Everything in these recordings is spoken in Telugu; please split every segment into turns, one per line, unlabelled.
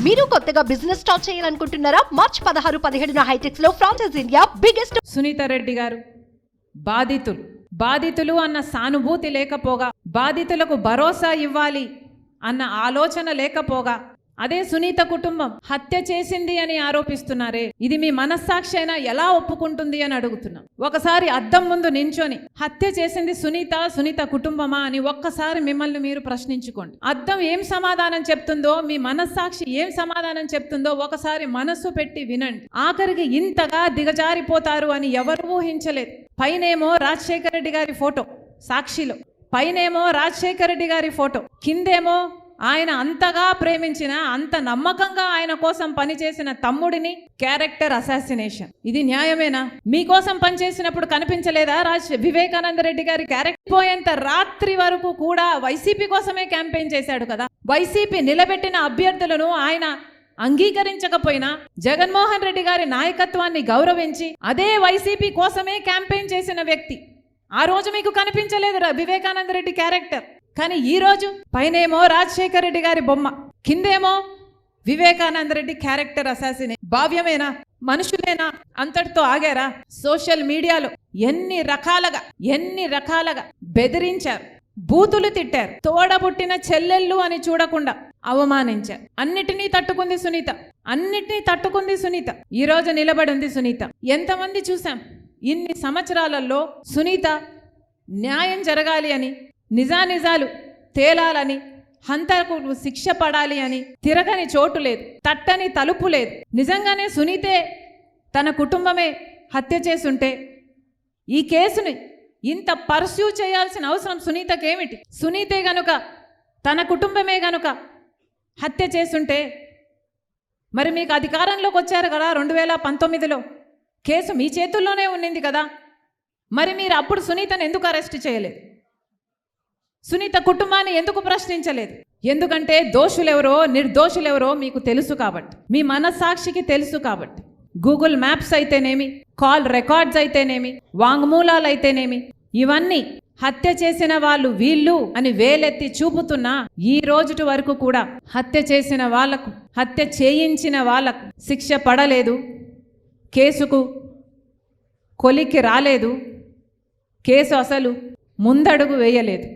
మీరు కొత్తగా బిజినెస్ స్టార్ట్ చేయాలనుకుంటున్నారా? మార్చ్ 16, 17న హైటెక్స్ లో franchise India biggest.
Sunitha Reddy గారు బాధితులు అన్న సానుభూతి లేకపోగా, బాధితులకు భరోసా ఇవ్వాలి అన్న ఆలోచన లేకపోగా, అదే సునీత కుటుంబం హత్య చేసింది అని ఆరోపిస్తున్నారే, ఇది మీ మనస్సాక్షి అయినా ఎలా ఒప్పుకుంటుంది అని అడుగుతున్నాం. ఒకసారి అద్దం ముందు నించొని హత్య చేసింది సునీత కుటుంబమా అని ఒక్కసారి మిమ్మల్ని మీరు ప్రశ్నించుకోండి. అద్దం ఏం సమాధానం చెప్తుందో, మీ మనస్సాక్షి ఏం సమాధానం చెప్తుందో ఒకసారి మనస్సు పెట్టి వినండి. ఆఖరికి ఇంతగా దిగజారిపోతారు అని ఎవరు ఊహించలేదు. పైనేమో రాజశేఖర రెడ్డి గారి ఫోటో సాక్షిలో, పైనేమో రాజశేఖర రెడ్డి గారి ఫోటో, కిందేమో ఆయన అంతగా ప్రేమించిన, అంత నమ్మకంగా ఆయన కోసం పనిచేసిన తమ్ముడిని క్యారెక్టర్ అసాసినేషన్. ఇది న్యాయమేనా? మీకోసం పనిచేసినప్పుడు కనిపించలేదా వివేకానంద రెడ్డి గారి క్యారెక్టర్? పోయేంత రాత్రి వరకు కూడా వైసీపీ కోసమే క్యాంపెయిన్ చేశాడు కదా. వైసీపీ నిలబెట్టిన అభ్యర్థులను ఆయన అంగీకరించకపోయినా జగన్మోహన్ రెడ్డి గారి నాయకత్వాన్ని గౌరవించి అదే వైసీపీ కోసమే క్యాంపెయిన్ చేసిన వ్యక్తి. ఆ రోజు మీకు కనిపించలేదు వివేకానంద రెడ్డి క్యారెక్టర్. కానీ ఈరోజు పైనేమో రాజశేఖర రెడ్డి గారి బొమ్మ, కిందేమో వివేకానంద రెడ్డి క్యారెక్టర్ అసాసినే. భావ్యమేనా? మనుషులేనా? అంతటితో ఆగారా? సోషల్ మీడియాలో ఎన్ని రకాలుగా బెదిరించారు, బూతులు తిట్టారు, తోడబుట్టిన చెల్లెళ్ళు అని చూడకుండా అవమానించారు. అన్నిటినీ తట్టుకుంది సునీత. ఈరోజు నిలబడి ఉంది సునీత. ఎంతమంది చూసాం ఇన్ని సంవత్సరాలలో సునీత న్యాయం జరగాలి అని, నిజాలు తేలాలని, హంతకుడు శిక్ష పడాలి అని తిరగని చోటు లేదు, తట్టని తలుపు లేదు. నిజంగానే సునీతే తన కుటుంబమే హత్య చేసుంటే ఈ కేసుని ఇంత పర్స్యూ చేయాల్సిన అవసరం సునీతకేమిటి? సునీతే గనుక, తన కుటుంబమే గనుక హత్య చేసుంటే మరి మీకు అధికారంలోకి వచ్చారు కదా 2019లో, కేసు మీ చేతుల్లోనే ఉన్నింది కదా. మరి మీరు అప్పుడు సునీతను ఎందుకు అరెస్ట్ చేయలేదు? సునీత కుటుంబాన్ని ఎందుకు ప్రశ్నించలేదు? ఎందుకంటే దోషులెవరో నిర్దోషులెవరో మీకు తెలుసు కాబట్టి, మీ మనస్సాక్షికి తెలుసు కాబట్టి. గూగుల్ మ్యాప్స్ అయితేనేమి, కాల్ రికార్డ్స్ అయితేనేమి, వాంగ్మూలాలు అయితేనేమి, ఇవన్నీ హత్య చేసిన వాళ్ళు వీళ్ళు అని వేలెత్తి చూపుతున్నా ఈ రోజుటి వరకు కూడా హత్య చేసిన వాళ్లకు, హత్య చేయించిన వాళ్లకు శిక్ష పడలేదు, కేసుకు కొలికి రాలేదు, కేసు అసలు ముందడుగు వేయలేదు.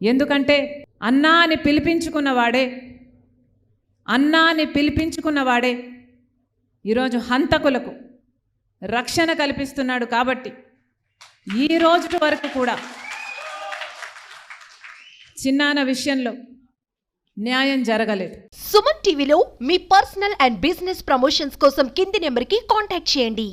ఎందుకంటే అన్నా అని పిలిపించుకున్నవాడే ఈరోజు హంతకులకు రక్షణ కల్పిస్తున్నాడు. కాబట్టి ఈ రోజు వరకు కూడా చిన్నాన విషయంలో న్యాయం జరగలేదు.
సుమన్ టీవీలో మీ పర్సనల్ అండ్ బిజినెస్ ప్రమోషన్స్ కోసం కింది నెంబర్కి కాంటాక్ట్ చేయండి.